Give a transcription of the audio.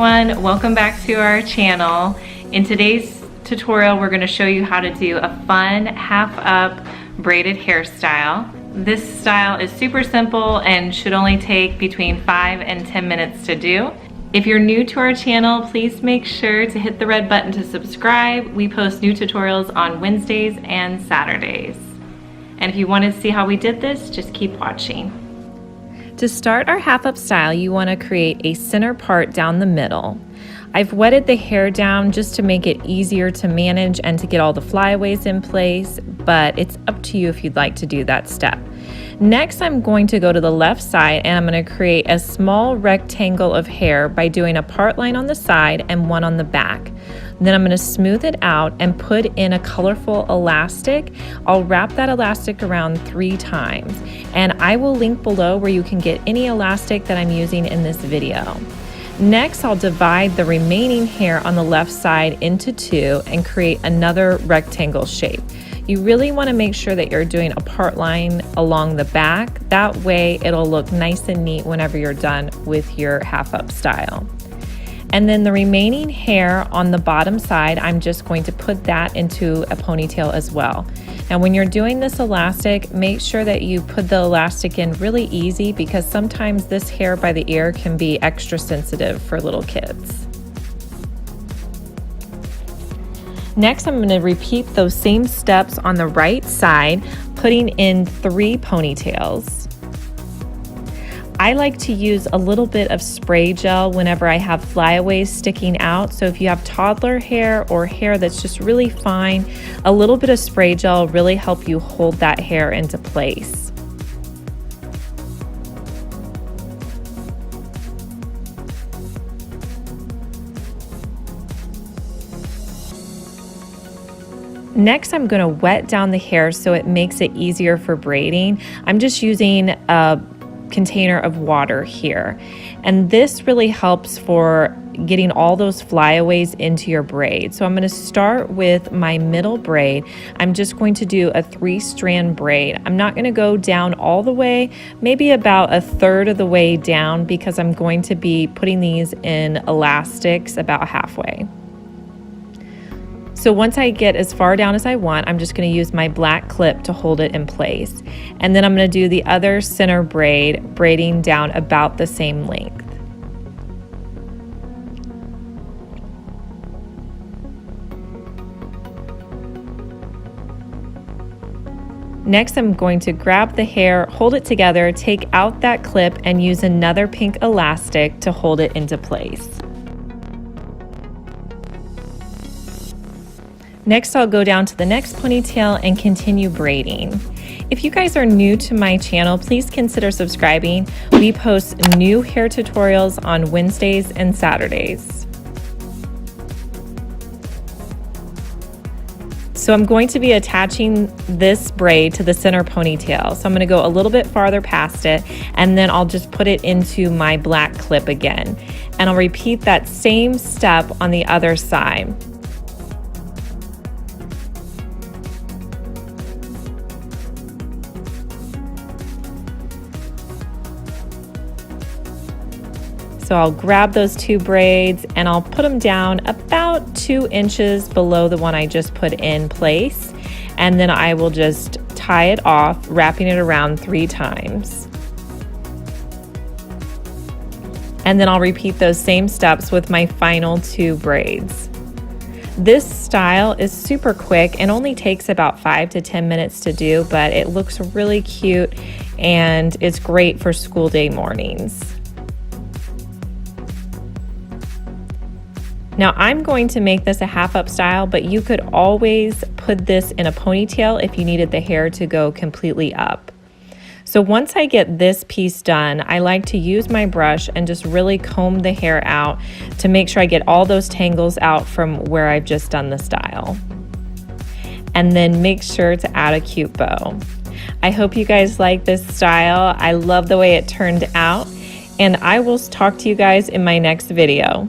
everyone, welcome back to our channel. In today's tutorial we're going to show you how to do a fun half up braided hairstyle. This style is super simple and should only take between 5 and 10 minutes to do. If you're new to our channel, please make sure to hit the red button to subscribe. We post new tutorials on Wednesdays and Saturdays. And if you want to see how we did this, just keep watching. To start our half up style, you want to create a center part down the middle. I've wetted the hair down just to make it easier to manage and to get all the flyaways in place, but it's up to you if you'd like to do that step. Next, I'm going to go to the left side and I'm going to create a small rectangle of hair by doing a part line on the side and one on the back. Then I'm going to smooth it out and put in a colorful elastic. I'll wrap that elastic around 3 times, and I will link below where you can get any elastic that I'm using in this video. Next, I'll divide the remaining hair on the left side into 2 and create another rectangle shape. You really want to make sure that you're doing a part line along the back. That way it'll look nice and neat whenever you're done with your half up style. And then the remaining hair on the bottom side, I'm just going to put that into a ponytail as well. Now when you're doing this elastic, make sure that you put the elastic in really easy because sometimes this hair by the ear can be extra sensitive for little kids. Next, I'm going to repeat those same steps on the right side, putting in 3 ponytails. I like to use a little bit of spray gel whenever I have flyaways sticking out. So if you have toddler hair or hair that's just really fine, a little bit of spray gel really help you hold that hair into place. Next, I'm going to wet down the hair so it makes it easier for braiding. I'm just using a container of water here, and this really helps for getting all those flyaways into your braid. So I'm going to start with my middle braid. I'm just going to do a 3-strand braid. I'm not going to go down all the way, maybe about 1/3 of the way down, because I'm going to be putting these in elastics about halfway. So once I get as far down as I want, I'm just going to use my black clip to hold it in place. And then I'm going to do the other center braid, braiding down about the same length. Next, I'm going to grab the hair, hold it together, take out that clip, and use another pink elastic to hold it into place. Next, I'll go down to the next ponytail and continue braiding. If you guys are new to my channel, please consider subscribing. We post new hair tutorials on Wednesdays and Saturdays. So I'm going to be attaching this braid to the center ponytail. So I'm going to go a little bit farther past it, and then I'll just put it into my black clip again. And I'll repeat that same step on the other side. So I'll grab those 2 braids and I'll put them down about 2 inches below the one I just put in place. And then I will just tie it off, wrapping it around 3 times. And then I'll repeat those same steps with my final 2 braids. This style is super quick and only takes about 5 to 10 minutes to do, but it looks really cute and it's great for school day mornings. Now I'm going to make this a half up style, but you could always put this in a ponytail if you needed the hair to go completely up. So once I get this piece done, I like to use my brush and just really comb the hair out to make sure I get all those tangles out from where I've just done the style. And then make sure to add a cute bow. I hope you guys like this style. I love the way it turned out, and I will talk to you guys in my next video.